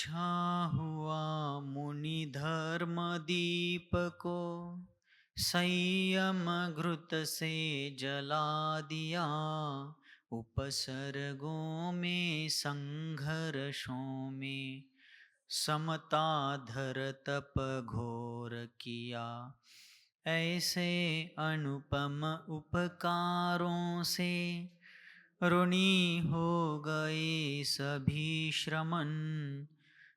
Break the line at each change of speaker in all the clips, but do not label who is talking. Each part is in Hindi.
बूझा हुआ मुनि धर्म दीप को संयम घृत से जला दिया। उपसर्गों में संघर्षों में समता धर तप घोर किया। ऐसे अनुपम उपकारों से ऋणी हो गए सभी श्रमण।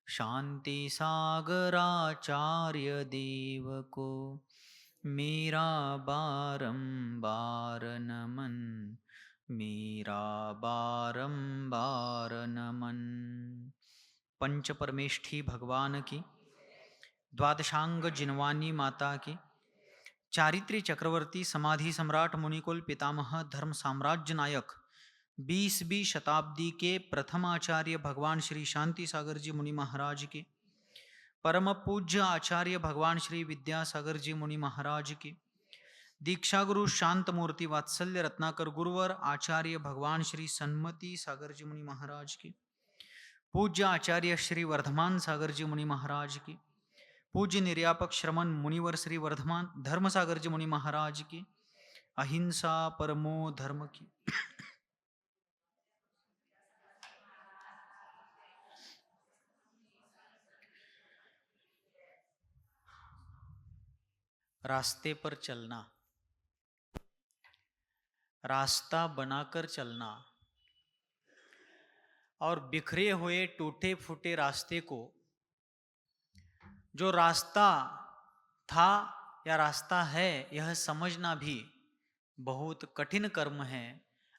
शांति सागराचार्य देव को मेरा बारंबार नमन। मेरा बारंबार नमन। पंच परमेष्ठी भगवान की, द्वादशांग जिनवानी माता की, चारित्री चक्रवर्ती समाधि सम्राट मुनिकुल पितामह धर्म साम्राज्य नायक 20वीं शताब्दी के प्रथम आचार्य भगवान श्री शांति सागर जी मुनि महाराज के, परम पूज्य आचार्य भगवान श्री विद्यासागर जी मुनि महाराज के, दीक्षा गुरु शांत मूर्ति वात्सल्य रत्नाकर गुरुवर आचार्य भगवान श्री सन्मति सागर जी मुनि महाराज के, पूज्य आचार्य श्री वर्धमान सागर जी मुनि महाराज की, पूज्य निर्यापक श्रमण मुनिवर श्री वर्धमान धर्म सागर जी मुनि महाराज की, अहिंसा परमो धर्म की, रास्ते पर चलना, रास्ता बनाकर चलना और बिखरे हुए टूटे फूटे रास्ते को जो रास्ता था या रास्ता है यह समझना भी बहुत कठिन कर्म है।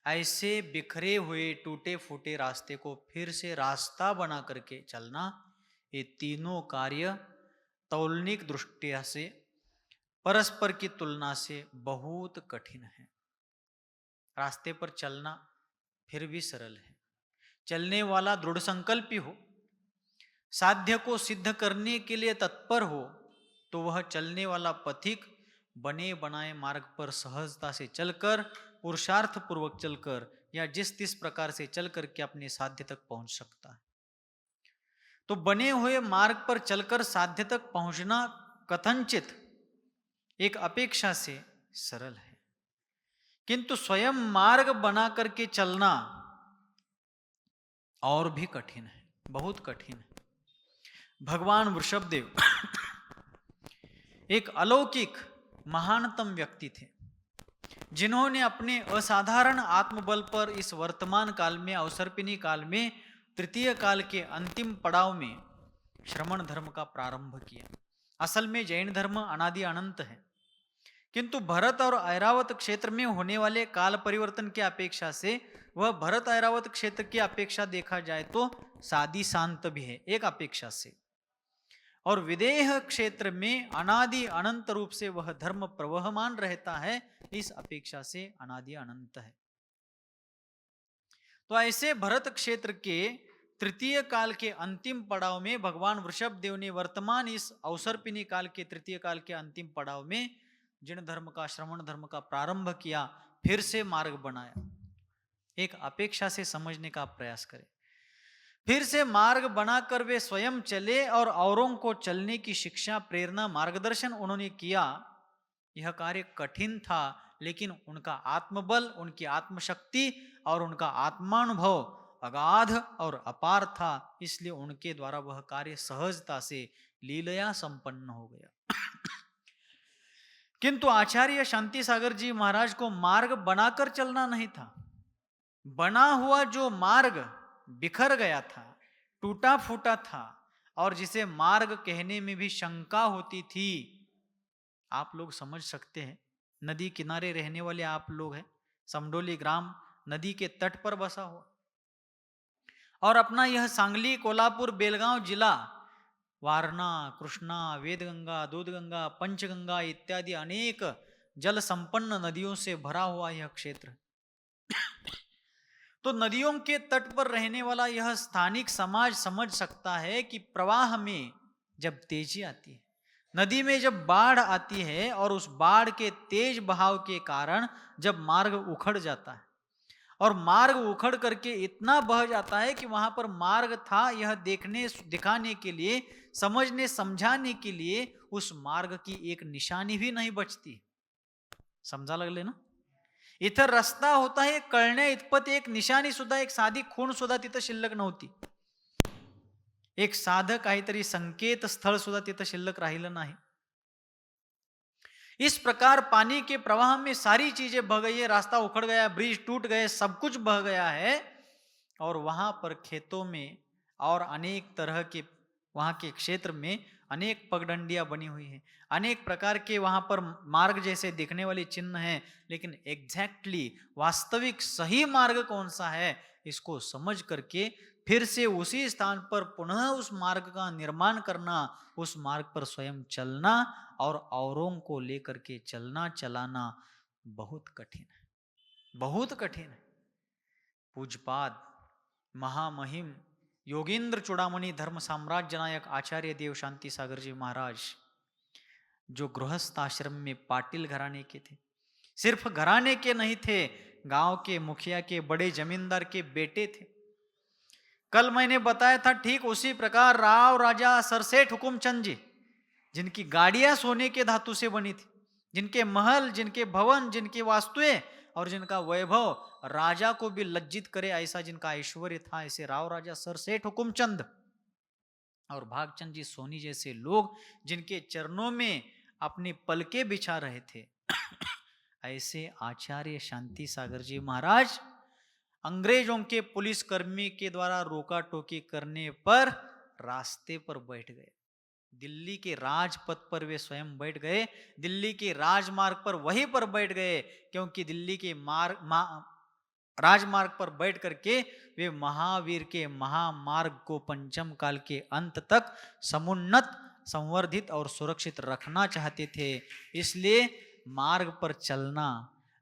ऐसे बिखरे हुए टूटे फूटे रास्ते को फिर से रास्ता बना करके चलना, ये तीनों कार्य तौलनिक दृष्टिया से परस्पर की तुलना से बहुत कठिन है। रास्ते पर चलना फिर भी सरल है। चलने वाला दृढ़ संकल्पी हो, साध्य को सिद्ध करने के लिए तत्पर हो, तो वह चलने वाला पथिक बने बनाए मार्ग पर सहजता से चलकर, पुरुषार्थ पूर्वक चलकर या जिस तिस प्रकार से चल करके अपने साध्य तक पहुंच सकता है। तो बने हुए मार्ग पर चलकर साध्य तक पहुंचना कथनचित एक अपेक्षा से सरल है, किंतु स्वयं मार्ग बना करके चलना और भी कठिन है, बहुत कठिन है। भगवान वृषभदेव एक अलौकिक महानतम व्यक्ति थे, जिन्होंने अपने असाधारण आत्मबल पर इस वर्तमान काल में, अवसर्पिणी काल में, तृतीय काल के अंतिम पड़ाव में श्रमण धर्म का प्रारंभ किया। असल में जैन धर्म अनादि अनंत है, किंतु भरत और ऐरावत क्षेत्र में होने वाले काल परिवर्तन की अपेक्षा से वह भरत ऐरावत क्षेत्र की अपेक्षा देखा जाए तो सादी शांत भी है एक अपेक्षा से, और विदेह क्षेत्र में अनादि अनंत रूप से वह धर्म प्रवहमान रहता है, इस अपेक्षा से अनादि अनंत है। तो ऐसे भरत क्षेत्र के तृतीय काल के अंतिम पड़ाव में भगवान वृषभ देव ने वर्तमान इस अवसर्पिणी काल के तृतीय काल के अंतिम पड़ाव में जिन धर्म का, श्रवण धर्म का प्रारंभ किया, फिर से मार्ग बनाया। एक अपेक्षा से समझने का प्रयास करें। फिर से मार्ग बनाकर वे स्वयं चले और औरों को चलने की शिक्षा, प्रेरणा, मार्गदर्शन उन्होंने किया। यह कार्य कठिन था, लेकिन उनका आत्मबल, उनकी आत्मशक्ति और उनका आत्मानुभव अगाध और अपार था, इसलिए उनके द्वारा वह कार्य सहजता से लीलया संपन्न हो गया। किंतु आचार्य शांति सागर जी महाराज को मार्ग बनाकर चलना नहीं था। बना हुआ जो मार्ग बिखर गया था, टूटा फूटा था, और जिसे मार्ग कहने में भी शंका होती थी। आप लोग समझ सकते हैं, नदी किनारे रहने वाले आप लोग हैं। समडोली ग्राम नदी के तट पर बसा हुआ, और अपना यह सांगली, कोल्हापुर, बेलगांव जिला वारणा, कृष्णा, वेदगंगा, दूधगंगा, पंचगंगा इत्यादि अनेक जल संपन्न नदियों से भरा हुआ यह क्षेत्र। तो नदियों के तट पर रहने वाला यह स्थानिक समाज समझ सकता है कि प्रवाह में जब तेजी आती है, नदी में जब बाढ़ आती है और उस बाढ़ के तेज बहाव के कारण जब मार्ग उखड़ जाता है और मार्ग उखड़ करके इतना बह जाता है कि वहां पर मार्ग था यह देखने दिखाने के लिए, समझने समझाने के लिए उस मार्ग की एक निशानी भी नहीं बचती। समजा लागले ना? इथं रस्ता होता हे कळण्या इतपत एक निशाणी सुद्धा, एक साधी खूण सुद्धा तिथं शिल्लक नव्हती. एक साधं काहीतरी संकेत स्थळ सुद्धा तिथं शिल्लक राहिलं नाही. इस प्रकार पानी के प्रवाह में सारी चीजें बह गई है, रास्ता उखड़ गया, ब्रिज टूट गए, सब कुछ बह गया है। और वहां पर खेतों में और अनेक तरह के वहां के क्षेत्र में अनेक पगडंडियां बनी हुई हैं, अनेक प्रकार के वहां पर मार्ग जैसे दिखने वाले चिन्ह हैं, लेकिन एग्जैक्टली वास्तविक सही मार्ग कौन सा है इसको समझ करके फिर से उसी स्थान पर पुनः उस मार्ग का निर्माण करना, उस मार्ग पर स्वयं चलना और औरों को लेकर के चलना चलाना बहुत कठिन है, बहुत कठिन है। पूजपाद महामहिम योगेंद्र चूड़ामणि धर्म साम्राज्य नायक आचार्य देव शांति सागर जी महाराज, जो गृहस्थ आश्रम में पाटिल घराने के थे, सिर्फ घराने के नहीं थे, गांव के मुखिया के बड़े जमींदार के बेटे थे। कल मैंने बताया था ठीक उसी प्रकार राव राजा सरसेठ हुकुमचंद जी, जिनकी गाड़ियां सोने के धातु से बनी थी, जिनके महल, जिनके भवन, जिनकी वास्तुएं और जिनका वैभव राजा को भी लज्जित करे ऐसा जिनका ऐश्वर्य था, ऐसे राव राजा सरसेठ हुकुमचंद और भागचंद जी सोनी जैसे लोग जिनके चरणों में अपनी पलके बिछा रहे थे ऐसे आचार्य शांति सागर जी महाराज अंग्रेजों के पुलिसकर्मी के द्वारा रोका टोकी करने पर रास्ते पर बैठ गए। दिल्ली के राजपथ पर वे स्वयं बैठ गए, दिल्ली के राजमार्ग पर वहीं पर बैठ गए, क्योंकि दिल्ली के राजमार्ग पर बैठ करके वे महावीर के महामार्ग को पंचम काल के अंत तक समुन्नत, संवर्धित और सुरक्षित रखना चाहते थे। इसलिए मार्ग पर चलना,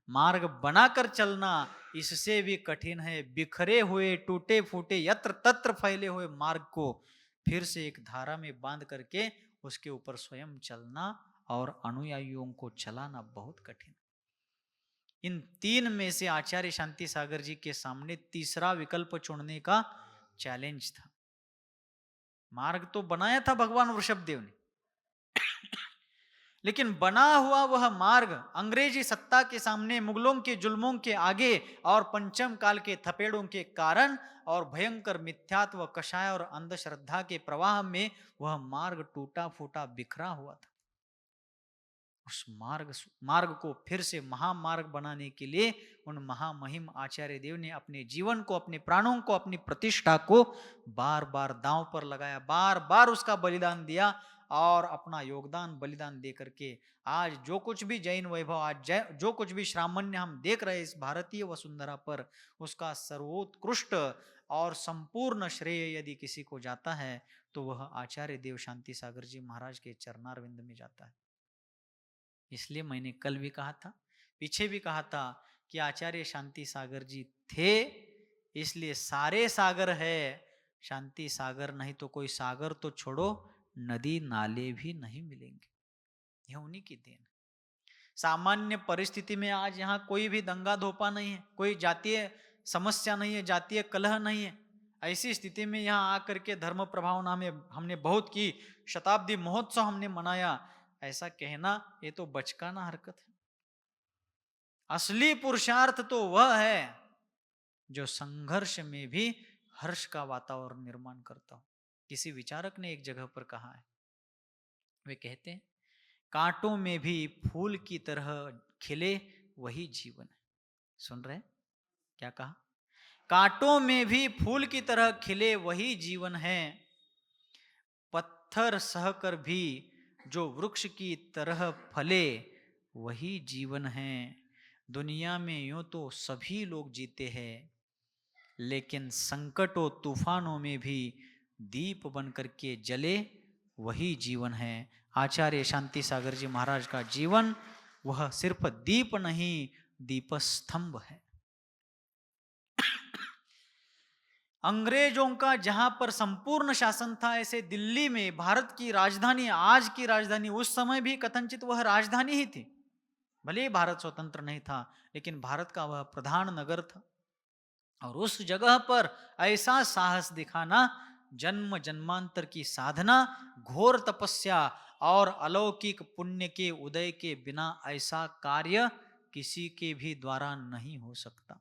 मार्ग बनाकर चलना इससे भी कठिन है। बिखरे हुए, टूटे फूटे, यत्र तत्र फैले हुए मार्ग को फिर से एक धारा में बांध करके उसके ऊपर स्वयं चलना और अनुयायियों को चलाना बहुत कठिन। इन तीन में से आचार्य शांति सागर जी के सामने तीसरा विकल्प चुनने का चैलेंज था। मार्ग तो बनाया था भगवान वृषभदेव ने, लेकिन बना हुआ वह मार्ग अंग्रेजी सत्ता के सामने, मुगलों के जुल्मों के आगे और पंचम काल के थपेड़ों के कारण और भयंकर मिथ्यात्व, कषाय और अंधश्रद्धा के प्रवाह में वह मार्ग टूटा फूटा बिखरा हुआ था। उस मार्ग को फिर से महामार्ग बनाने के लिए उन महामहिम आचार्य देव ने अपने जीवन को, अपने प्राणों को, अपनी प्रतिष्ठा को बार बार दांव पर लगाया, बार बार उसका बलिदान दिया और अपना योगदान बलिदान दे करके आज जो कुछ भी जैन वैभव, आज जो कुछ भी श्रामण्य हम देख रहे इस भारतीय वसुंधरा पर, उसका सर्वोत्कृष्ट और संपूर्ण श्रेय यदि किसी को जाता है तो वह आचार्य देव शांति सागर जी महाराज के चरणारविंद में जाता है। इसलिए मैंने कल भी कहा था, पीछे भी कहा था कि आचार्य शांति सागर जी थे इसलिए सारे सागर है, शांति सागर नहीं तो कोई सागर तो छोड़ो नदी नाले भी नहीं मिलेंगे। यह उन्हीं की देन। सामान्य परिस्थिति में आज यहाँ कोई भी दंगा धोपा नहीं है, कोई जातीय समस्या नहीं है, जातीय कलह नहीं है। ऐसी स्थिति में यहाँ आकर के धर्म प्रभावना में हमने बहुत की, शताब्दी महोत्सव हमने मनाया, ऐसा कहना ये तो बचकाना हरकत है। असली पुरुषार्थ तो वह है जो संघर्ष में भी हर्ष का वातावरण निर्माण करता हो। किसी विचारक ने एक जगह पर कहा है, वे कहते हैं कांटों में भी फूल की तरह खिले वही जीवन है। सुन रहे क्या कहा? कांटों में भी फूल की तरह खिले वही जीवन है, पत्थर सहकर भी जो वृक्ष की तरह फले वही जीवन है। दुनिया में यूं तो सभी लोग जीते हैं, लेकिन संकटों तूफानों में भी दीप बनकर के जले वही जीवन है। आचार्य शांति सागर जी महाराज का जीवन वह सिर्फ दीप नहीं, दीपस्तंभ है। अंग्रेजों का जहां पर संपूर्ण शासन था, ऐसे दिल्ली में भारत की राजधानी, आज की राजधानी, उस समय भी कथनचित वह राजधानी ही थी। भले ही भारत स्वतंत्र नहीं था, लेकिन भारत का वह प्रधान नगर था। और उस जगह पर ऐसा साहस दिखाना, जन्म जन्मांतर की साधना, घोर तपस्या और अलौकिक पुण्य के उदय के बिना ऐसा कार्य किसी के भी द्वारा नहीं हो सकता।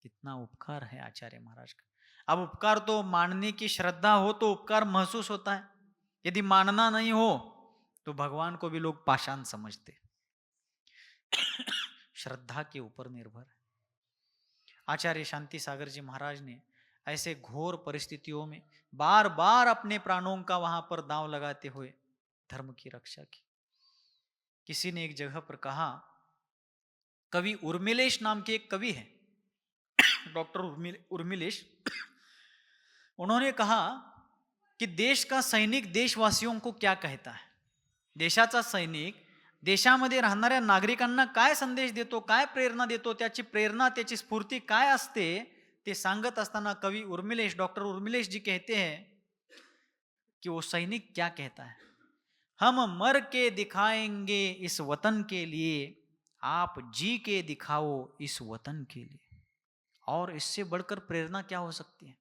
कितना उपकार है आचार्य महाराज का। अब उपकार तो मानने की श्रद्धा हो तो उपकार महसूस होता है, यदि मानना नहीं हो तो भगवान को भी लोग पाषाण समझते। श्रद्धा के ऊपर निर्भर है। आचार्य शांति सागर जी महाराज ने ऐसे घोर परिस्थितियों में बार बार अपने प्राणों का वहां पर दांव लगाते हुए धर्म की रक्षा की। किसी ने एक जगह पर कहा, कवि उर्मिलेश नाम के एक कवि है, डॉक्टर उर्मिलेश, उन्होंने कहा कि देश का सैनिक देशवासियों को क्या कहता है, देशाचा सैनिक देशामध्ये राहणाऱ्या नागरिकांना काय संदेश देतो, काय प्रेरणा देतो, त्याची प्रेरणा, त्याची स्फूर्ती काय असते, ते सांगत असताना कवि उर्मिलेश, डॉक्टर उर्मिलेश जी कहते हैं कि वो सैनिक क्या कहता है, हम मर के दिखाएंगे इस वतन के लिए, आप जी के दिखाओ इस वतन के लिए। और इससे बढ़कर प्रेरणा क्या हो सकती है।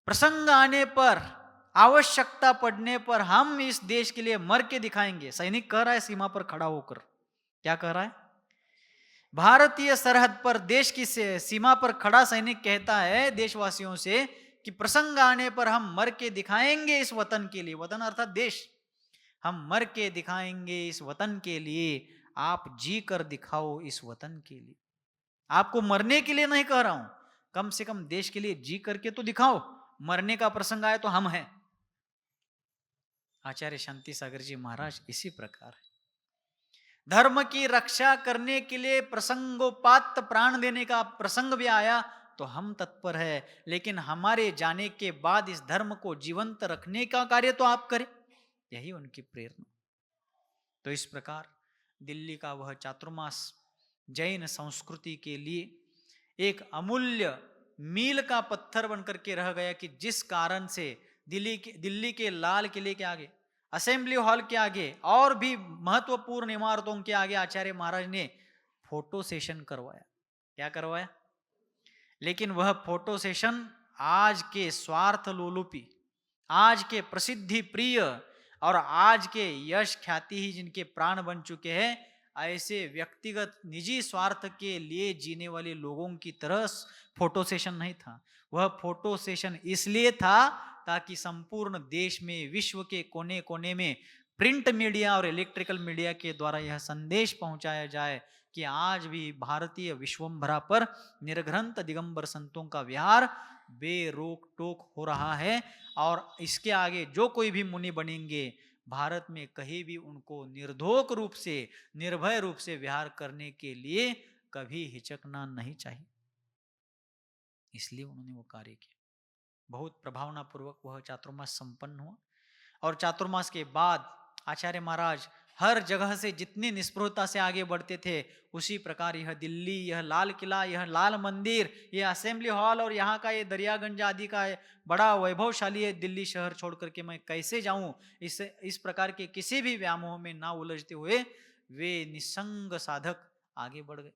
प्रसंग आने पर, आवश्यकता पड़ने पर हम इस देश के लिए मर के दिखाएंगे। सैनिक कह रहा है सीमा पर खड़ा होकर, क्या कह रहा है, भारतीय सरहद पर देश की सीमा पर खड़ा सैनिक कहता है देशवासियों से कि प्रसंग आने पर हम मर के दिखाएंगे इस वतन के लिए, वतन अर्थात देश, हम मर के दिखाएंगे इस वतन के लिए, आप जी कर दिखाओ इस वतन के लिए। आपको मरने के लिए नहीं कह रहा हूं, कम से कम देश के लिए जी करके तो दिखाओ, मरने का प्रसंग आए तो हम हैं। आचार्य शांति सागर जी महाराज इसी प्रकार है। धर्म की रक्षा करने के लिए प्रसंगोपात प्राण देने का प्रसंग भी आया तो हम तत्पर है, लेकिन हमारे जाने के बाद इस धर्म को जीवंत रखने का कार्य तो आप करें, यही उनकी प्रेरणा। तो इस प्रकार दिल्ली का वह चातुर्मास जैन संस्कृति के लिए एक अमूल्य मील का पत्थर बनकर के रह गया कि जिस कारण से दिल्ली के लाल किले के आगे, असेंबली हॉल के आगे और भी महत्वपूर्ण इमारतों के आगे आचार्य महाराज ने फोटो सेशन करवाया। क्या करवाया? लेकिन वह फोटो सेशन आज के स्वार्थ लोलुपी, आज के प्रसिद्धि प्रिय और आज के यश ख्याति ही जिनके प्राण बन चुके हैं, ऐसे व्यक्तिगत निजी स्वार्थ के लिए जीने वाले लोगों की तरह फोटो सेशन नहीं था। वह फोटो सेशन इसलिए था ताकि संपूर्ण देश में, विश्व के कोने कोने में प्रिंट मीडिया और इलेक्ट्रिकल मीडिया के द्वारा यह संदेश पहुंचाया जाए कि आज भी भारतीय विश्वम्भरा पर निर्ग्रंथ दिगंबर संतों का विहार बेरोक टोक हो रहा है, और इसके आगे जो कोई भी मुनि बनेंगे भारत में कहीं भी उनको निर्धोक रूप से, निर्भय रूप से विहार करने के लिए कभी हिचकना नहीं चाहिए। इसलिए उन्होंने वो कार्य किया। बहुत प्रभावना पूर्वक वह चातुर्मास संपन्न हुआ। और चातुर्मास के बाद आचार्य महाराज हर जगह से जितनी निस्पृहता से आगे बढ़ते थे, उसी प्रकार यह दिल्ली, यह लाल किला, यह लाल मंदिर, यह असेंबली हॉल और यहाँ का ये दरियागंज आदि का बड़ा वैभवशाली है दिल्ली शहर छोड़ करके मैं कैसे जाऊं, इस प्रकार के किसी भी व्यामोह में ना उलझते हुए वे निसंग साधक आगे बढ़ गए।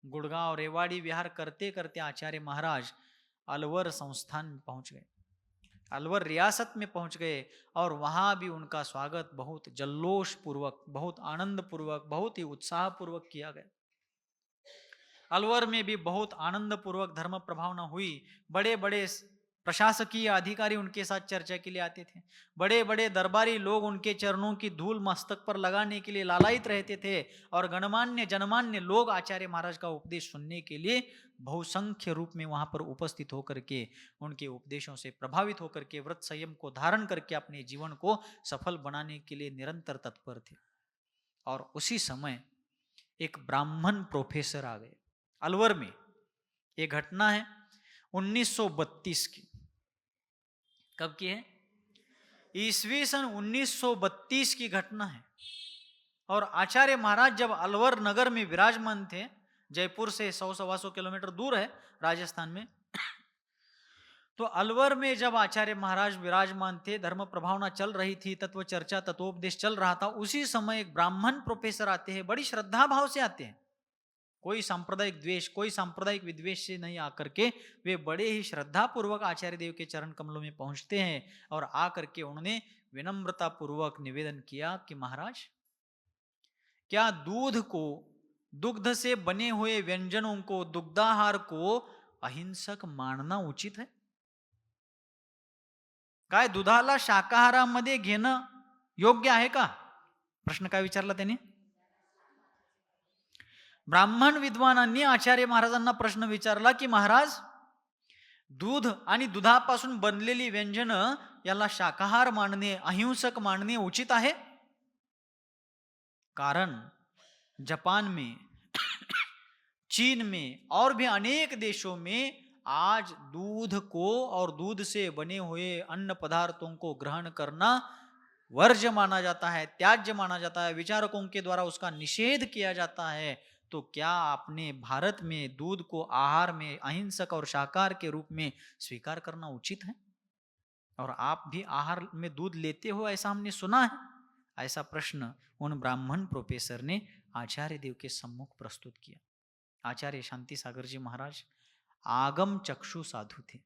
गुड़गांव रेवाड़ी विहार करते करते आचार्य महाराज अलवर संस्थान में पहुंच गए, अलवर रियासत में पहुंच गए, और वहां भी उनका स्वागत बहुत जल्लोष पूर्वक, बहुत आनंद पूर्वक, बहुत ही उत्साह पूर्वक किया गया। अलवर में भी बहुत आनंद पूर्वक धर्म प्रभावना हुई। बड़े बड़े प्रशासकीय अधिकारी उनके साथ चर्चा के लिए आते थे, बड़े बड़े दरबारी लोग उनके चरणों की धूल मस्तक पर लगाने के लिए लालायित रहते थे, और गणमान्य जनमान्य लोग आचार्य महाराज का उपदेश सुनने के लिए बहुसंख्य रूप में वहां पर उपस्थित होकर के उनके उपदेशों से प्रभावित होकर के व्रत संयम को धारण करके अपने जीवन को सफल बनाने के लिए निरंतर तत्पर थे। और उसी समय एक ब्राह्मण प्रोफेसर आ गए अलवर में। ये घटना है 1932 की। कब की है? ईस्वी सन 1932 की घटना है। और आचार्य महाराज जब अलवर नगर में विराजमान थे, जयपुर से 100-125 किलोमीटर दूर है राजस्थान में, तो अलवर में जब आचार्य महाराज विराजमान थे, धर्म प्रभावना चल रही थी, तत्व चर्चा, तत्वोपदेश चल रहा था, उसी समय एक ब्राह्मण प्रोफेसर आते हैं, बड़ी श्रद्धा भाव से आते हैं। कोई सांप्रदायिक द्वेष, कोई सांप्रदायिक विद्वेष से नहीं आकर के वे बड़े ही श्रद्धा पूर्वक आचार्य देव के चरण कमलों में पहुंचते हैं और आकर के उन्होंने विनम्रता पूर्वक निवेदन किया कि महाराज, क्या दूध को, दुग्ध से बने हुए व्यंजनों को, दुग्धाहार को अहिंसक मानना उचित है? काय दुधाला शाकाहारामध्ये घेणं योग्य आहे का? प्रश्न काय विचारला त्यांनी? ब्राह्मण विद्वानांनी आचार्य महाराजांना प्रश्न विचारला की महाराज, दूध आणि दुधापासून बनलेली व्यंजन याला शाकाहार मानणे, अहिंसक मानणे उचित आहे? कारण जापान में, चीन में और भी अनेक देशों में आज दूध को और दूध से बने हुए अन्न पदार्थों को ग्रहण करना वर्ज्य माना जाता है, त्याज्य माना जाता है, विचारकों के द्वारा उसका निषेध किया जाता है। तो क्या आपने भारत में दूध को आहार में अहिंसक और शाकाहार के रूप में स्वीकार करना उचित है? और आप भी आहार में दूध लेते हो ऐसा हमने सुना है। ऐसा प्रश्न उन ब्राह्मण प्रोफेसर ने आचार्य देव के सम्मुख प्रस्तुत किया। आचार्य शांति सागर जी महाराज आगम चक्षु साधु थे,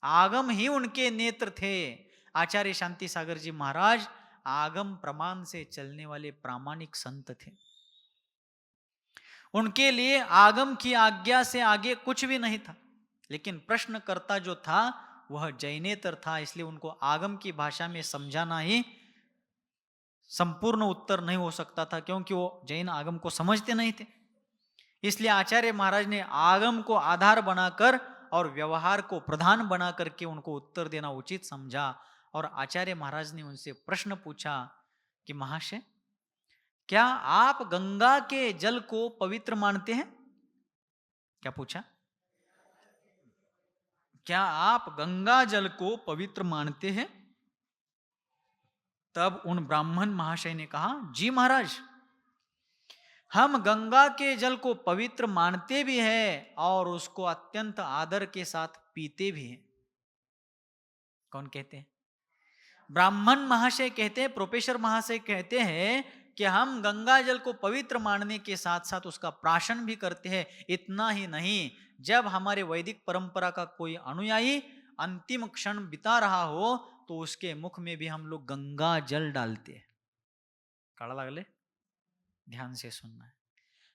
आगम ही उनके नेत्र थे। आचार्य शांति सागर जी महाराज आगम प्रमाण से चलने वाले प्रामाणिक संत थे। उनके लिए आगम की आज्ञा से आगे कुछ भी नहीं था। लेकिन प्रश्नकर्ता जो था वह जैनेतर था, इसलिए उनको आगम की भाषा में समझाना ही संपूर्ण उत्तर नहीं हो सकता था, क्योंकि वो जैन आगम को समझते नहीं थे। इसलिए आचार्य महाराज ने आगम को आधार बनाकर और व्यवहार को प्रधान बना करके उनको उत्तर देना उचित समझा। और आचार्य महाराज ने उनसे प्रश्न पूछा कि महाशय, क्या आप गंगा के जल को पवित्र मानते हैं? क्या पूछा? क्या आप गंगा जल को पवित्र मानते हैं? तब उन ब्राह्मण महाशय ने कहा, जी महाराज, हम गंगा के जल को पवित्र मानते भी हैं और उसको अत्यंत आदर के साथ पीते भी हैं। कौन कहते हैं? ब्राह्मण महाशय कहते हैं, प्रोफेसर महाशय कहते हैं कि हम गंगा जल को पवित्र मानने के साथ साथ उसका प्राशन भी करते हैं। इतना ही नहीं, जब हमारे वैदिक परंपरा का कोई अनुयायी अंतिम क्षण बिता रहा हो तो उसके मुख में भी हम लोग गंगा जल डालते हैं। काड़ा लागले, ध्यान से सुनना है।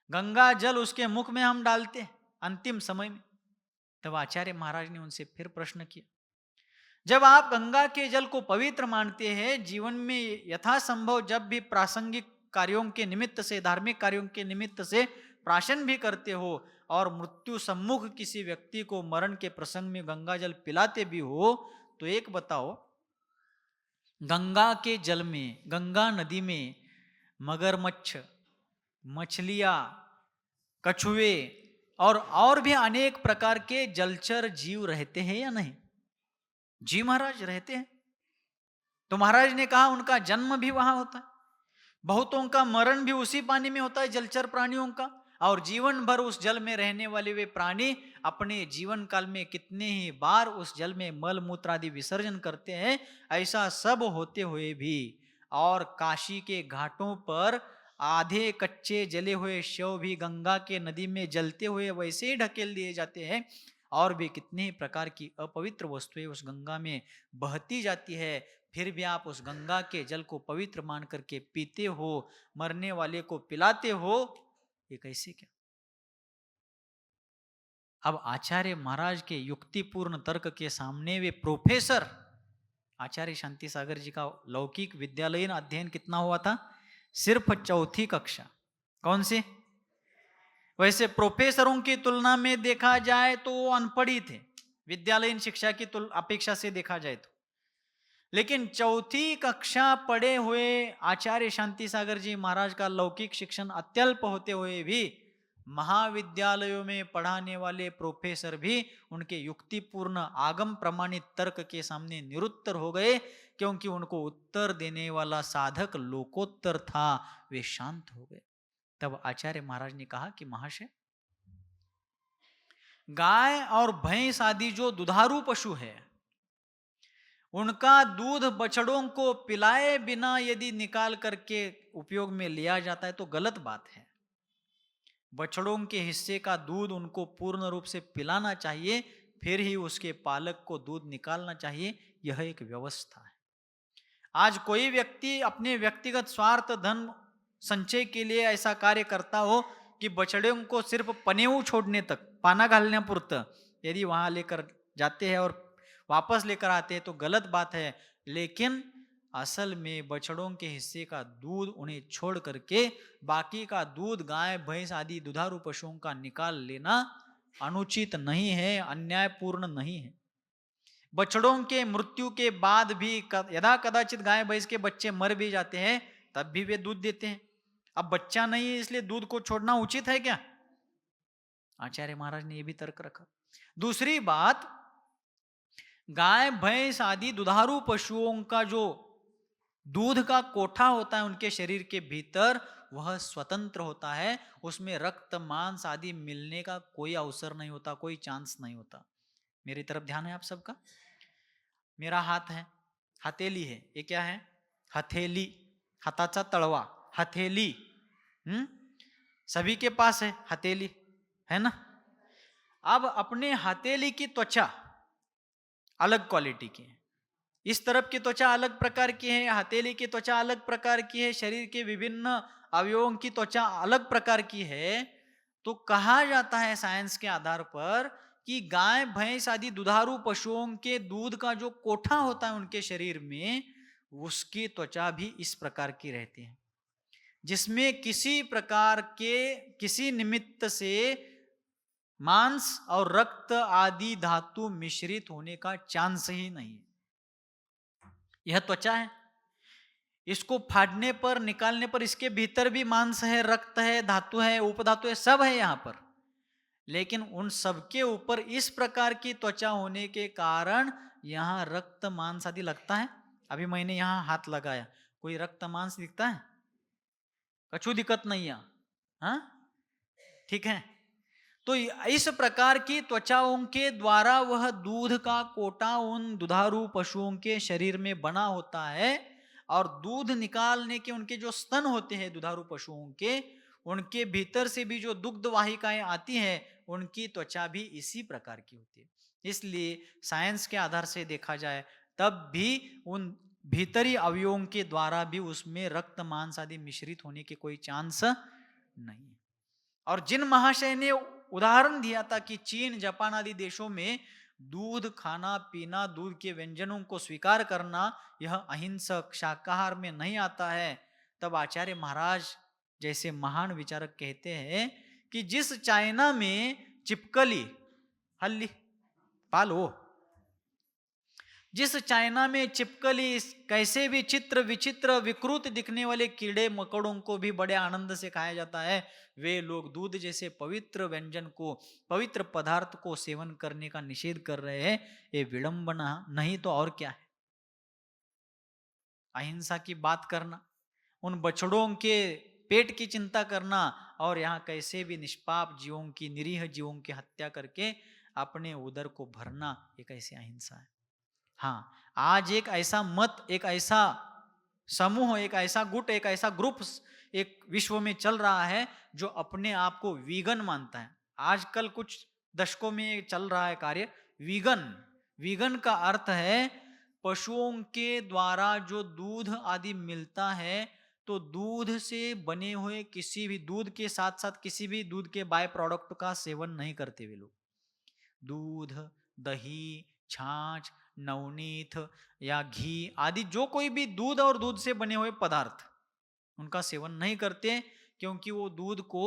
गंगा जल उसके मुख में हम डालते हैं अंतिम समय में। तब आचार्य महाराज ने उनसे फिर प्रश्न किया, जब आप गंगा के जल को पवित्र मानते हैं, जीवन में यथासंभव जब भी प्रासंगिक कार्यों के निमित्त से, धार्मिक कार्यों के निमित्त से प्राशन भी करते हो और मृत्यु सम्मुख किसी व्यक्ति को मरण के प्रसंग में गंगा जल पिलाते भी हो, तो एक बताओ, गंगा के जल में, गंगा नदी में मगरमच्छ, मछलियां, कछुए और भी अनेक प्रकार के जलचर जीव रहते हैं या नहीं? जी महाराज, रहते हैं। तो महाराज ने कहा उनका जन्म भी वहां होता है, बहुतों का मरण भी उसी पानी में होता है, जलचर प्राणियों का। और जीवन भर उस जल में रहने वाले वे प्राणी अपने जीवन काल में कितने ही बार उस जल में मल मूत्र आदि विसर्जन करते हैं। ऐसा सब होते हुए भी और काशी के घाटों पर आधे कच्चे जले हुए शव भी गंगा के नदी में जलते हुए वैसे ही ढकेल दिए जाते हैं। और भी कितने ही प्रकार की अपवित्र वस्तुएं उस गंगा में बहती जाती है, फिर भी आप उस गंगा के जल को पवित्र मान करके पीते हो, मरने वाले को पिलाते हो। ये कैसे? क्या अब आचार्य महाराज के युक्तिपूर्ण तर्क के सामने वे प्रोफेसर, आचार्य शांति सागर जी का लौकिक विद्यालयीन अध्ययन कितना हुआ था? सिर्फ चौथी कक्षा। कौन सी? वैसे प्रोफेसरों की तुलना में देखा जाए तो वो अनपढ़ ही थे, विद्यालयीन शिक्षा की अपेक्षा से देखा जाए तो। लेकिन चौथी कक्षा पढ़े हुए आचार्य शांति सागर जी महाराज का लौकिक शिक्षण अत्यल्प होते हुए भी महाविद्यालयों में पढ़ाने वाले प्रोफेसर भी उनके युक्तिपूर्ण आगम प्रमाणित तर्क के सामने निरुत्तर हो गए, क्योंकि उनको उत्तर देने वाला साधक लोकोत्तर था। वे शांत हो गए। तब आचार्य महाराज ने कहा कि महाशय, गाय और भैंस आदि जो दुधारू पशु है, उनका दूध बछड़ों को पिलाए बिना यदि निकाल करके उपयोग में लिया जाता है तो गलत बात है। बछड़ों के हिस्से का दूध उनको पूर्ण रूप से पिलाना चाहिए, फिर ही उसके पालक को दूध निकालना चाहिए। यह एक व्यवस्था है। आज कोई व्यक्ति अपने व्यक्तिगत स्वार्थ, धन संचय के लिए ऐसा कार्य करता हो कि बछड़ों को सिर्फ पनेऊ छोड़ने तक, पाना घालण्यापुरतं यदि वहां लेकर जाते हैं और वापस लेकर आते हैं तो गलत बात है। लेकिन असल में बछड़ों के हिस्से का दूध उन्हें छोड़ करके बाकी का दूध गाय भैंस आदि दुधारू पशुओं का निकाल लेना अनुचित नहीं है, अन्यायपूर्ण नहीं है। बछड़ों के मृत्यु के बाद भी यदा कदाचित गाय भैंस के बच्चे मर भी जाते हैं, तब भी वे दूध देते हैं। अब बच्चा नहीं है इसलिए दूध को छोड़ना उचित है क्या? आचार्य महाराज ने यह भी तर्क रखा। दूसरी बात, गाय भैंस आदि दुधारू पशुओं का जो दूध का कोठा होता है उनके शरीर के भीतर, वह स्वतंत्र होता है। उसमें रक्त मांस आदि मिलने का कोई अवसर नहीं होता, कोई चांस नहीं होता। मेरी तरफ ध्यान है आप सबका। मेरा हाथ है, हथेली है, ये क्या है? हथेली, हाताचा तळवा, हथेली। सभी के पास है हथेली, है ना? अब अपने हथेली की त्वचा अलग क्वालिटी की है, इस तरफ की त्वचा अलग प्रकार की है, हथेली की त्वचा अलग प्रकार की है, शरीर के विभिन्न अवयवों की त्वचा अलग प्रकार की है। तो कहा जाता है साइंस के आधार पर कि गाय भैंस आदि दुधारू पशुओं के दूध का जो कोठा होता है उनके शरीर में, उसकी त्वचा भी इस प्रकार की रहती है, जिसमें किसी प्रकार के किसी निमित्त से मांस और रक्त आदि धातु मिश्रित होने का चांस ही नहीं है। यह त्वचा है, इसको फाड़ने पर, निकालने पर इसके भीतर भी मांस है, रक्त है, धातु है, उपधातु है, सब है यहां पर। लेकिन उन सबके ऊपर इस प्रकार की त्वचा होने के कारण यहां रक्त मांस आदि लगता है। अभी मैंने यहां हाथ लगाया, कोई रक्त मांस दिखता है? कछु दिक्कत नहीं है, हाँ? ठीक है। तो इस प्रकार की त्वचाओं के द्वारा वह दूध का कोटा उन दुधारू पशुओं के शरीर में बना होता है, और दूध निकालने के उनके जो स्तन होते हैं दुधारू पशुओं के, उनके भीतर से भी जो दुग्ध वाहिकाएं आती हैं, उनकी त्वचा भी इसी प्रकार की होती है। इसलिए साइंस के आधार से देखा जाए तब भी उन भीतरी अवयवों के द्वारा भी उसमें रक्त मांस आदि मिश्रित होने के कोई चांस नहीं। और जिन महाशय ने उदाहरण दिया था कि चीन जापान आदि देशों में दूध खाना पीना, दूध के व्यंजनों को स्वीकार करना, यह अहिंसक शाकाहार में नहीं आता है, तब आचार्य महाराज जैसे महान विचारक कहते हैं कि जिस चाइना में चिपकली हल्ली पालो, जिस चाइना में छिपकली कैसे भी चित्र विचित्र विकृत दिखने वाले कीड़े मकोड़ों को भी बड़े आनंद से खाया जाता है, वे लोग दूध जैसे पवित्र व्यंजन को, पवित्र पदार्थ को सेवन करने का निषेध कर रहे हैं। ये विडंबना नहीं तो और क्या है? अहिंसा की बात करना, उन बछड़ों के पेट की चिंता करना, और यहाँ कैसे भी निष्पाप जीवों की, निरीह जीवों की हत्या करके अपने उदर को भरना, ये कैसी अहिंसा है? हाँ, आज एक ऐसा मत, एक ऐसा समूह, एक ऐसा गुट, एक ऐसा ग्रुप एक विश्व में चल रहा है जो अपने आप को वीगन मानता है। आजकल कुछ दशकों में चल रहा है कार्य वीगन। वीगन का अर्थ है पशुओं के द्वारा जो दूध आदि मिलता है, तो दूध से बने हुए किसी भी, दूध के साथ साथ किसी भी दूध के बाय प्रोडक्ट का सेवन नहीं करते वे लोग। दूध, दही, छाछ, नवनीत या घी आदि जो कोई भी दूध और दूध से बने हुए पदार्थ, उनका सेवन नहीं करते, क्योंकि वो दूध को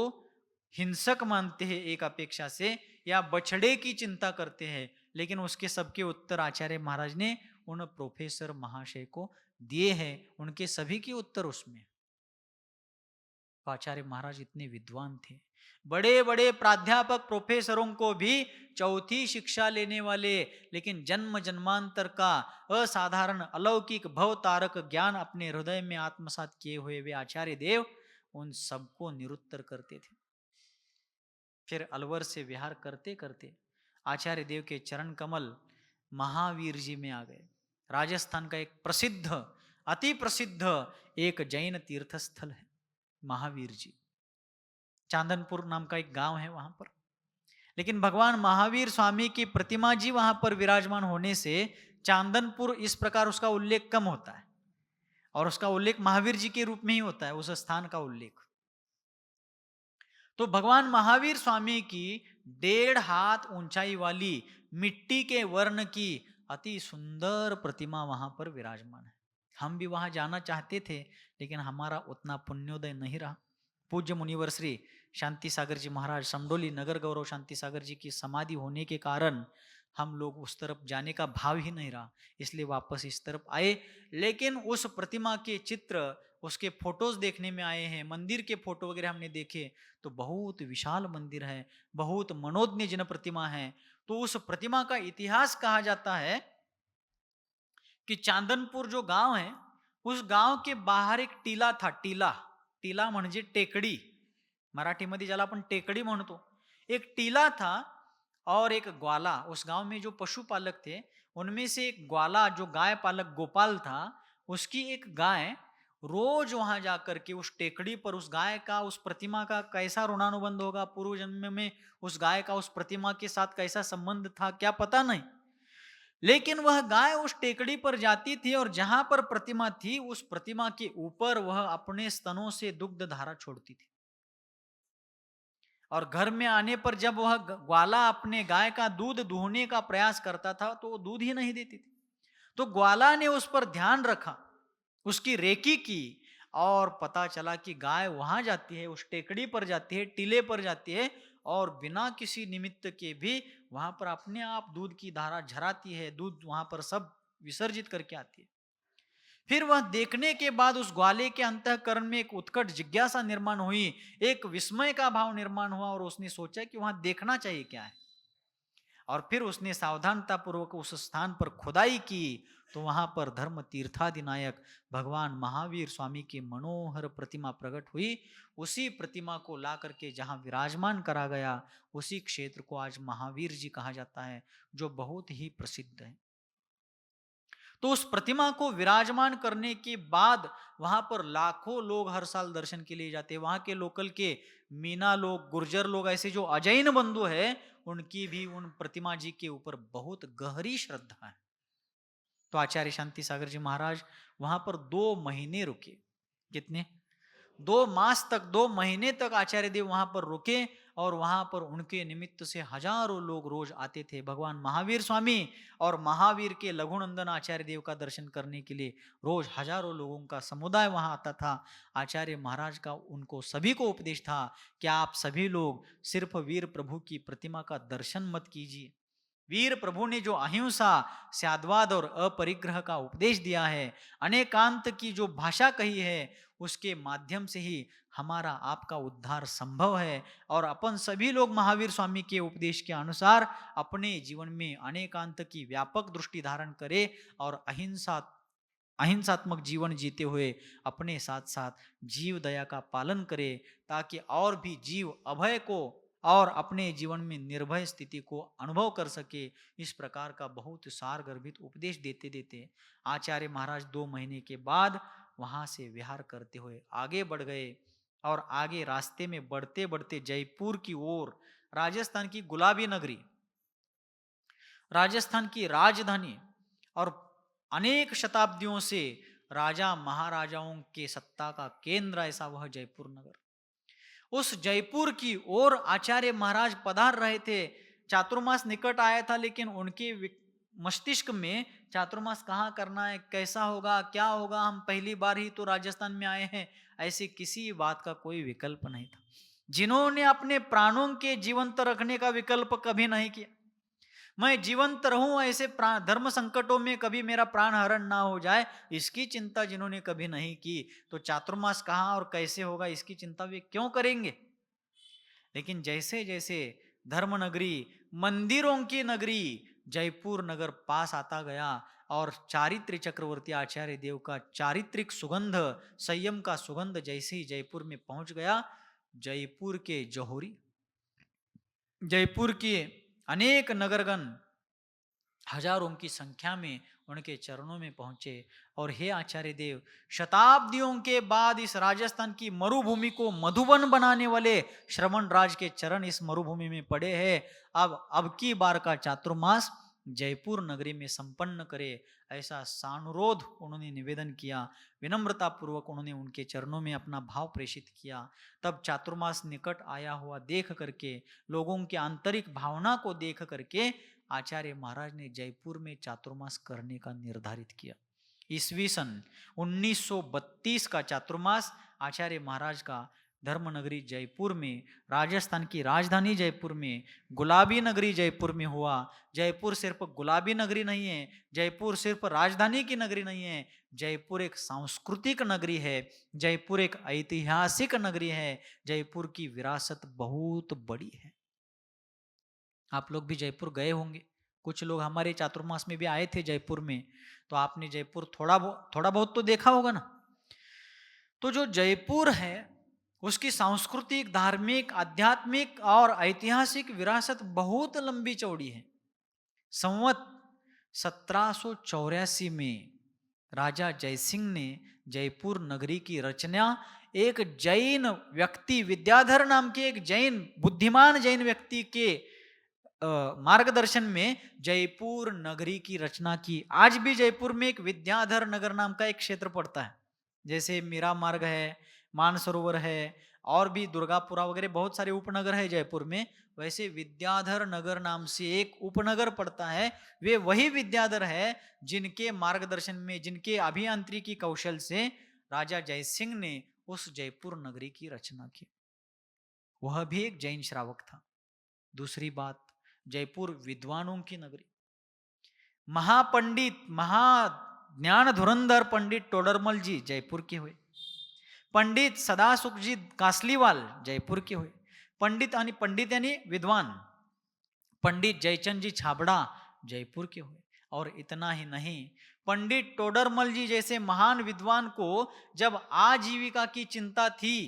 हिंसक मानते हैं एक अपेक्षा से, या बछड़े की चिंता करते हैं। लेकिन उसके सबके उत्तर आचार्य महाराज ने उन प्रोफेसर महाशय को दिए हैं, उनके सभी के उत्तर उसमें। आचार्य महाराज इतने विद्वान थे, बड़े बड़े प्राध्यापक प्रोफेसरों को भी चौथी शिक्षा लेने वाले, लेकिन जन्म जन्मांतर का असाधारण अलौकिक भवतारक ज्ञान अपने हृदय में आत्मसात किए हुए वे आचार्य देव उन सबको निरुत्तर करते थे। फिर अलवर से विहार करते करते आचार्य देव के चरण कमल महावीर जी में आ गए। राजस्थान का एक प्रसिद्ध, अति प्रसिद्ध एक जैन तीर्थ स्थल है महावीर जी। चांदनपुर नाम का एक गांव है वहां पर। लेकिन भगवान महावीर स्वामी की प्रतिमा जी वहां पर विराजमान होने से चांदनपुर इस प्रकार उसका उल्लेख कम होता है, और उसका उल्लेख महावीर जी के रूप में ही होता है, उस स्थान का उल्लेख। तो भगवान महावीर स्वामी की 1.5 हाथ ऊंचाई वाली मिट्टी के वर्ण की अति सुंदर प्रतिमा वहां पर विराजमान है। हम भी वहां जाना चाहते थे, लेकिन हमारा उतना पुण्योदय नहीं रहा। पूज्य मुनिवर श्री शांति सागर जी महाराज समडोली नगर गौरव शांति सागर जी की समाधि होने के कारण हम लोग उस तरफ जाने का भाव ही नहीं रहा, इसलिए वापस इस तरफ आए। लेकिन उस प्रतिमा के चित्र, उसके फोटोज देखने में आए हैं, मंदिर के फोटो वगैरह हमने देखे, तो बहुत विशाल मंदिर है, बहुत मनोज्ञ जन प्रतिमा है। तो उस प्रतिमा का इतिहास कहा जाता है कि चांदनपुर जो गांव है, उस गांव के बाहर एक टीला था। टीला, टीला म्हणजे टेकडी, मराठीमध्ये ज्याला आपण टेकडी म्हणतो, एक टीला था। और एक ग्वाला, उस गांव में जो पशुपालक थे उनमें से एक ग्वाला, जो गाय पालक गोपाल था, उसकी एक गाय रोज वहां जाकर के उस टेकड़ी पर उस गाय का, उस प्रतिमा का कैसा ऋणानुबंध होगा, पूर्व जन्म में उस गाय का उस प्रतिमा के साथ कैसा संबंध था क्या पता नहीं, लेकिन वह गाय उस टेकड़ी पर जाती थी और जहां पर प्रतिमा थी उस प्रतिमा के ऊपर वह अपने स्तनों से दुग्ध धारा छोड़ती थी। और घर में आने पर जब वह ग्वाला अपने गाय का दूध दूहने का प्रयास करता था तो वो दूध ही नहीं देती थी। तो ग्वाला ने उस पर ध्यान रखा, उसकी रेकी की, और पता चला कि गाय वहां जाती है, उस टेकड़ी पर जाती है, टीले पर जाती है, और बिना किसी निमित्त के भी वहां पर अपने आप दूध की धारा झराती है, दूध वहां पर सब विसर्जित करके आती है। फिर वह देखने के बाद उस ग्वाले के अंतःकरण में एक उत्कट जिज्ञासा निर्माण हुई, एक विस्मय का भाव निर्माण हुआ, और उसने सोचा कि वहां देखना चाहिए क्या है। और फिर उसने सावधानता पूर्वक उस स्थान पर खुदाई की, तो वहां पर धर्म तीर्थादिनायक भगवान महावीर स्वामी की मनोहर प्रतिमा प्रकट हुई। उसी प्रतिमा को ला करके जहां विराजमान करा गया, उसी क्षेत्र को आज महावीर जी कहा जाता है, जो बहुत ही प्रसिद्ध है। तो उस प्रतिमा को विराजमान करने के बाद वहां पर लाखों लोग हर साल दर्शन के लिए जाते हैं। वहां के लोकल के मीना लोग, गुर्जर लोग, ऐसे जो अजैन बंधु है, उनकी भी उन प्रतिमा जी के ऊपर बहुत गहरी श्रद्धा है। तो आचार्य शांति सागर जी महाराज वहां पर 2 महीने रुके। कितने? 2 मास तक, 2 महीने तक आचार्य देव वहां पर रुके, और वहां पर उनके निमित्त से हजारों लोग रोज आते थे। भगवान महावीर स्वामी और महावीर के लघुनंदन आचार्य देव का दर्शन करने के लिए रोज हजारों लोगों का समुदाय वहां आता था। आचार्य महाराज का उनको सभी को उपदेश था कि आप सभी लोग सिर्फ वीर प्रभु की प्रतिमा का दर्शन मत कीजिए। वीर प्रभु ने जो अहिंसा, स्याद्वाद और अपरिग्रह का उपदेश दिया है, अनेकांत की जो भाषा कही है, उसके माध्यम से ही हमारा आपका उद्धार संभव है। और अपन सभी लोग महावीर स्वामी के उपदेश के अनुसार अपने जीवन में अनेकांत की व्यापक दृष्टि धारण करें, और अहिंसात्मक जीवन जीते हुए अपने साथ साथ जीव दया का पालन करें, ताकि और भी जीव अभय को और अपने जीवन में निर्भय स्थिति को अनुभव कर सके। इस प्रकार का बहुत सार गर्भित उपदेश देते देते आचार्य महाराज 2 महीने के बाद वहां से विहार करते हुए आगे बढ़ गए। और आगे रास्ते में बढ़ते बढ़ते जयपुर की ओर, राजस्थान की गुलाबी नगरी, राजस्थान की राजधानी, और अनेक शताब्दियों से राजा महाराजाओं के सत्ता का केंद्र ऐसा वह जयपुर नगर, उस जयपुर की ओर आचार्य महाराज पधार रहे थे। चातुर्मास निकट आया था, लेकिन उनके मस्तिष्क में चातुर्मास कहाँ करना है, कैसा होगा, क्या होगा, हम पहली बार ही तो राजस्थान में आए हैं, ऐसे किसी बात का कोई विकल्प नहीं था। जिन्होंने अपने प्राणों के जीवंत रखने का विकल्प कभी नहीं किया, मैं जीवंत रहूं, ऐसे धर्म संकटों में कभी मेरा प्राण हरण ना हो जाए, इसकी चिंता जिन्होंने कभी नहीं की, तो चातुर्मास कहाँ और कैसे होगा इसकी चिंता वे क्यों करेंगे। लेकिन जैसे जैसे धर्म नगरी, मंदिरों की नगरी जयपुर नगर पास आता गया, और चारित्र्य चक्रवर्ती आचार्य देव का चारित्रिक सुगंध, संयम का सुगंध जैसे ही जयपुर में पहुंच गया, जयपुर के जौहरी, जयपुर के अनेक नगरगण हजारों की संख्या में उनके चरणों में पहुंचे और हे आचार्य देव, शताब्दियों के बाद इस राजस्थान की मरुभूमि को मधुबन बनाने वाले श्रवण राज के चरण इस मरुभूमि में पड़े हैं। अब की बार का चातुर्मास जयपुर नगरी में संपन्न करे, ऐसा सानुरोध उन्होंने निवेदन किया। विनम्रता पूर्वक उन्होंने उनके चरणों में अपना भाव प्रेषित किया। तब चातुर्मास निकट आया हुआ देख करके, लोगों की आंतरिक भावना को देख करके आचार्य महाराज ने जयपुर में चातुर्मास करने का निर्धारित किया। ईस्वी सन 1932 का चातुर्मास आचार्य महाराज का धर्मनगरी जयपुर में, राजस्थान की राजधानी जयपुर में, गुलाबी नगरी जयपुर में हुआ। जयपुर सिर्फ गुलाबी नगरी नहीं है, जयपुर सिर्फ राजधानी की नगरी नहीं है, जयपुर एक सांस्कृतिक नगरी है, जयपुर एक ऐतिहासिक नगरी है, जयपुर की विरासत बहुत बड़ी है। आप लोग भी जयपुर गए होंगे, कुछ लोग हमारे चातुर्मास में भी आए थे जयपुर में, तो आपने जयपुर थोड़ा बहुत तो देखा होगा ना। तो जो जयपुर है उसकी सांस्कृतिक, धार्मिक, आध्यात्मिक और ऐतिहासिक विरासत बहुत लंबी चौड़ी है। संवत 1784 में राजा जयसिंह ने जयपुर नगरी की रचना एक जैन व्यक्ति, विद्याधर नाम के एक जैन, बुद्धिमान जैन व्यक्ति के मार्गदर्शन में जयपुर नगरी की रचना की। आज भी जयपुर में एक विद्याधर नगर नाम का एक क्षेत्र पड़ता है। जैसे मीरा मार्ग है, मानसरोवर है, और भी दुर्गापुरा वगैरह बहुत सारे उपनगर है जयपुर में, वैसे विद्याधर नगर नाम से एक उपनगर पड़ता है। वे वही विद्याधर है जिनके मार्गदर्शन में, जिनके अभियांत्रिकी कौशल से राजा जयसिंह ने उस जयपुर नगरी की रचना की। वह भी एक जैन श्रावक था। दूसरी बात, जयपुर विद्वानों की नगरी। महापंडित, महाज्ञान धुरंधर पंडित टोडरमल जी जयपुर के हुए। पंडित सदासुख जी कासलीवाल जयपुर के हुए। पंडित यानी विद्वान पंडित जयचंद जी छाबड़ा जयपुर के हुए। और इतना ही नहीं, पंडित टोडरमल जी जैसे महान विद्वान को जब आजीविका की चिंता थी,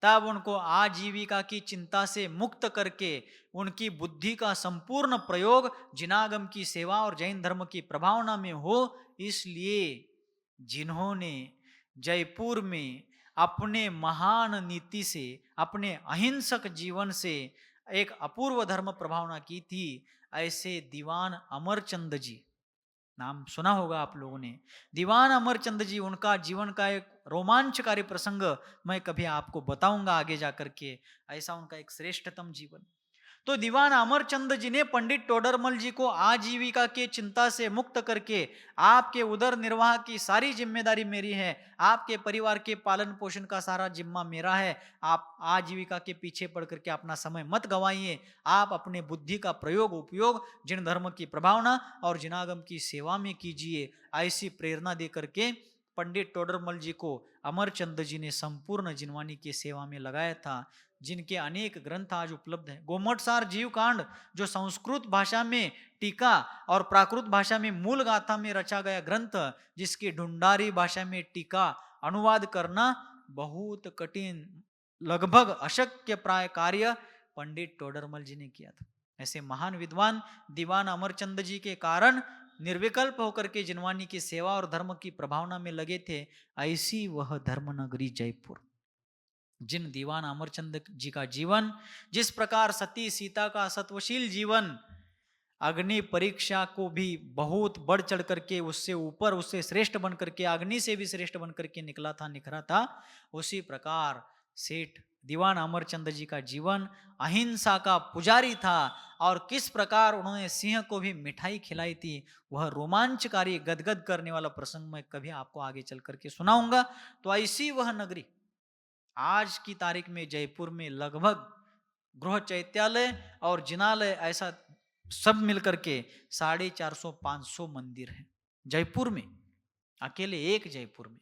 तब उनको आजीविका की चिंता से मुक्त करके उनकी बुद्धि का संपूर्ण प्रयोग जिनागम की सेवा और जैन धर्म की प्रभावना में हो, इसलिए जिन्होंने जयपुर में अपने महान नीति से, अपने अहिंसक जीवन से एक अपूर्व धर्म प्रभावना की थी, ऐसे दीवान अमरचंद जी, नाम सुना होगा आप लोगों ने, दीवान अमरचंद जी, उनका जीवन का एक रोमांचकारी प्रसंग मैं कभी आपको बताऊंगा आगे जाकर के। ऐसा उनका एक श्रेष्ठतम जीवन। तो दीवान अमरचंद जी ने पंडित टोडरमल जी को आजीविका के चिंता से मुक्त करके, आपके उदर निर्वाह की सारी जिम्मेदारी मेरी है, आपके परिवार के पालन पोषण का सारा जिम्मा मेरा है, आप आजीविका के पीछे पड़ करके अपना समय मत गंवाइए, आप अपने बुद्धि का प्रयोग उपयोग जिन धर्म की प्रभावना और जिनागम की सेवा में कीजिए। ऐसी प्रेरणा दे करके पंडित टोडरमल जी को अमरचंद जी ने संपूर्ण जिनवानी की सेवा में लगाया था, जिनके अनेक ग्रंथ आज उपलब्ध हैं। गोमटसार जीव कांड, जो संस्कृत भाषा में टीका और प्राकृत भाषा में मूल गाथा में रचा गया ग्रंथ, जिसकी ढूंढारी भाषा में टीका अनुवाद करना बहुत कठिन, लगभग अशक्य प्राय कार्य पंडित टोडरमल जी ने किया था। ऐसे महान विद्वान दीवान अमरचंद जी के कारण निर्विकल्प होकर के जिनवानी की सेवा और धर्म की प्रभावना में लगे थे। ऐसी वह धर्मनगरी जयपुर, जिन दीवान अमरचंद जी का जीवन, जिस प्रकार सती सीता का सत्वशील जीवन अग्नि परीक्षा को भी बहुत बढ़ चढ़ करके, उससे ऊपर, उससे श्रेष्ठ बन करके, अग्नि से भी श्रेष्ठ बन करके निकला था, निखरा था, उसी प्रकार सेठ दीवान अमरचंद जी का जीवन अहिंसा का पुजारी था। और किस प्रकार उन्होंने सिंह को भी मिठाई खिलाई थी, वह रोमांचकारी गदगद करने वाला प्रसंग मैं कभी आपको आगे चल करके सुनाऊंगा। तो ऐसी वह नगरी आज की तारीख में जयपुर में लगभग गृह चैत्यालय और जिनालय ऐसा सब मिलकर के 450-500 मंदिर हैं जयपुर में, अकेले एक जयपुर में।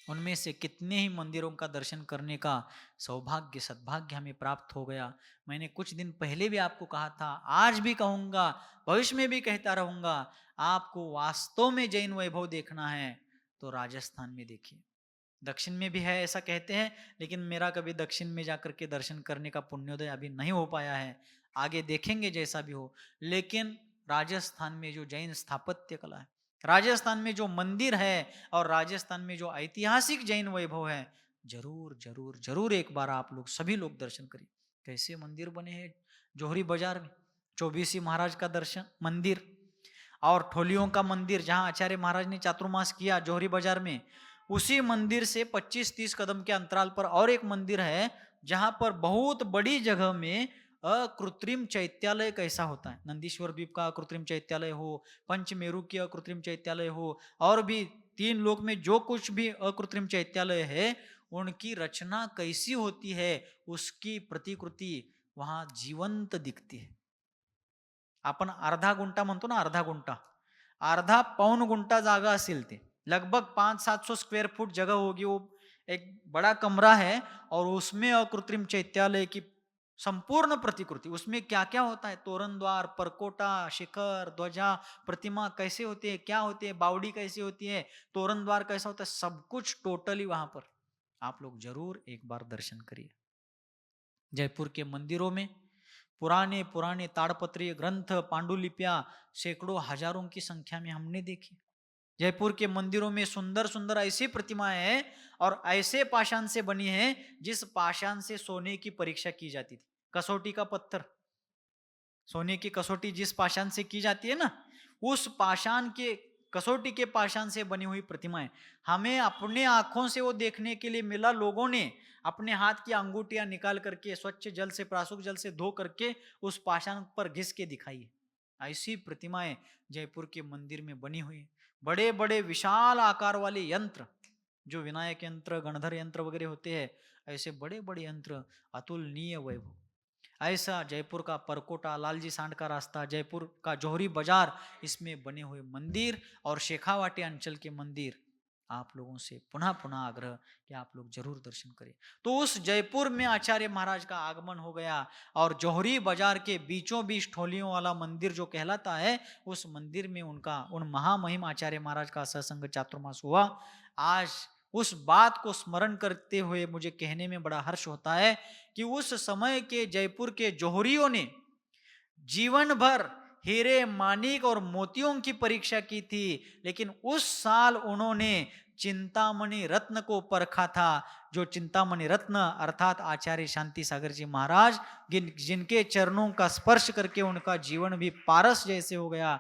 उनमें से कितने ही मंदिरों का दर्शन करने का सौभाग्य, सद्भाग्य हमें प्राप्त हो गया। मैंने कुछ दिन पहले भी आपको कहा था, आज भी कहूंगा, भविष्य में भी कहता रहूंगा, आपको वास्तव में जैन वैभव देखना है तो राजस्थान में देखिए। दक्षिण में भी है ऐसा कहते हैं, लेकिन मेरा कभी दक्षिण में जाकर के दर्शन करने का पुण्योदय अभी नहीं हो पाया है, आगे देखेंगे जैसा भी हो। लेकिन राजस्थान में जो जैन स्थापत्य कला है, राजस्थान में जो मंदिर है और राजस्थान में जो ऐतिहासिक जैन वैभव है, जरूर जरूर जरूर एक बार आप लोग सभी लोग दर्शन करिए। कैसे मंदिर बने हैं जोहरी बाजार में, चौबीसी महाराज का दर्शन मंदिर, और ठोलियों का मंदिर जहां आचार्य महाराज ने चातुर्मास किया जोहरी बाजार में, उसी मंदिर से 25-30 कदम के अंतराल पर और एक मंदिर है जहां पर बहुत बड़ी जगह में अकृत्रिम चैत्यालय कैसा होता है, नंदीश्वर द्वीप का अकृत्रिम चैत्यालय हो, पंचमेरु की अकृत्रिम चैत्यालय हो, और भी 3 लोक में जो कुछ भी अकृत्रिम चैत्यालय है, उनकी रचना कैसी होती है, उसकी प्रतिकृति वहां जीवंत दिखती है। आपण अर्धा गुंठा म्हणतो ना, अर्धा गुंठा, अर्धा पाऊन गुंठा जागा असेल ते, लगभग 500-700 स्क्वायर फुट जगह होगी वो, एक बड़ा कमरा है और उसमें अकृत्रिम चैत्यालय की संपूर्ण प्रतिकृति, उसमें क्या क्या होता है, तोरण द्वार, परकोटा, शिखर, ध्वजा, प्रतिमा कैसे होती है, क्या होती है, बावड़ी कैसी होती है, तोरण द्वार कैसा होता है, सब कुछ टोटली वहां पर आप लोग जरूर एक बार दर्शन करिए। जयपुर के मंदिरों में पुराने पुराने ताड़पत्रीय ग्रंथ, पांडुलिपियां सैकड़ों हजारों की संख्या में हमने देखी। जयपुर के मंदिरों में सुंदर सुंदर ऐसी प्रतिमाएं हैं और ऐसे पाषाण से बनी है जिस पाषाण से सोने की परीक्षा की जाती थी। कसौटी का पत्थर, सोने की कसौटी जिस पाषाण से की जाती है ना, उस पाषाण के, कसौटी के पाषाण से बनी हुई प्रतिमाएं हमें अपने आंखों से वो देखने के लिए मिला। लोगों ने अपने हाथ की अंगूठियां निकाल करके स्वच्छ जल से, प्रासूक जल से धो करके उस पाषाण पर घिस के दिखाई है। ऐसी प्रतिमाएं जयपुर के मंदिर में बनी हुई है। बड़े बड़े विशाल आकार वाले यंत्र, जो विनायक यंत्र, गणधर यंत्र वगैरह होते हैं, ऐसे बड़े बड़े यंत्र, अतुलनीय वैभव। ऐसा जयपुर का परकोटा, लालजी सांड का रास्ता, जयपुर का जौहरी बाजार, इसमें बने हुए मंदिर और शेखावाटी अंचल के मंदिर, आप लोगों से पुनः पुनः आग्रह कि आप लोग जरूर दर्शन करें। तो उस जयपुर में आचार्य महाराज का आगमन हो गया और जौहरी बाजार के बीचों बीच ठोलियों वाला मंदिर जो कहलाता है, उस मंदिर में उनका, उन महामहिम आचार्य महाराज का सत्संग चातुर्मास हुआ। आज उस बात को स्मरण करते हुए मुझे कहने में बड़ा हर्ष होता है कि उस समय के जयपुर के जौहरियों ने जीवन भर हीरे, मानिक और मोतियों की परीक्षा की थी, लेकिन उस साल उन्होंने चिंतामणि रत्न को परखा था। जो चिंतामणि रत्न अर्थात आचार्य शांति सागर जी महाराज, जिनके चरणों का स्पर्श करके उनका जीवन भी पारस जैसे हो गया,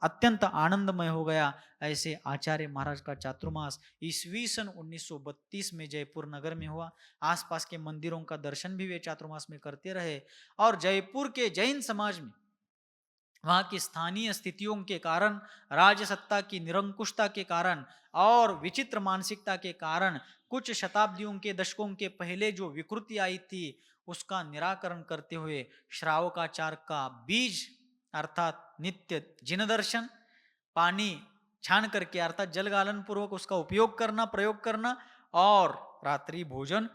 अत्यंत आनंदमय हो गया। ऐसे आचार्य महाराज का चातुर्मास ईस्वी सन 1932 में जयपुर नगर में हुआ। आसपास के मंदिरों का दर्शन भी वे चातुर्मास में करते रहे और जयपुर के जैन समाज में वहां की स्थानीय स्थितियों के कारण, राजसत्ता की निरंकुशता के कारण और विचित्र मानसिकता के कारण कुछ शताब्दियों के, दशकों के पहले जो विकृति आई थी, उसका निराकरण करते हुए श्रावकाचार का बीज अर्थात नित्य जिन दर्शन, पानी छान करके अर्थात जलगालन पूर्वक उसका उपयोग करना, प्रयोग करना, और रात्रि भोजन,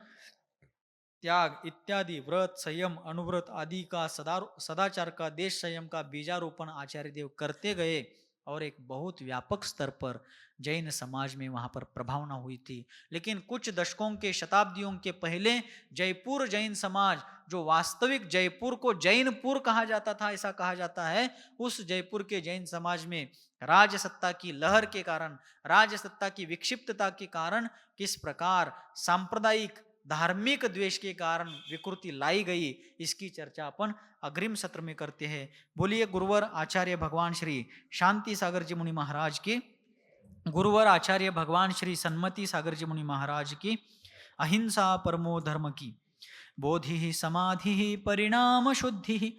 त्याग इत्यादि, व्रत, संयम, अनुव्रत आदि का सदाचार का, देश संयम का बीजारोपण आचार्य देव करते गए और एक बहुत व्यापक स्तर पर जैन समाज में वहां पर प्रभावना हुई थी। लेकिन कुछ दशकों के, शताब्दियों के पहले जयपुर जैन समाज, जो वास्तविक जयपुर को जैनपुर कहा जाता था, ऐसा कहा जाता है, उस जयपुर के जैन समाज में राजसत्ता की लहर के कारण, राजसत्ता की विक्षिप्तता के कारण किस प्रकार सांप्रदायिक धार्मिक द्वेष के कारण विकृति लाई गई, इसकी चर्चा अपन अग्रिम सत्र में करते हैं। बोलिए गुरुवर आचार्य भगवान श्री शांति सागर जी मुनि महाराज की, गुरुवर आचार्य भगवान श्री सन्मति सागर जी मुनि महाराज की, अहिंसा परमो धर्म की, बोधि समाधि परिणाम शुद्धि,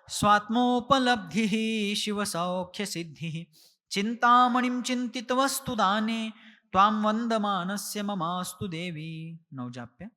स्वात्मोपलब्धि शिव सौख्य सिद्धि, चिंतामणिं चिंतित वस्तु दाने, त्वां वंदमानस्य ममास्तु देवी। नवजाप्य।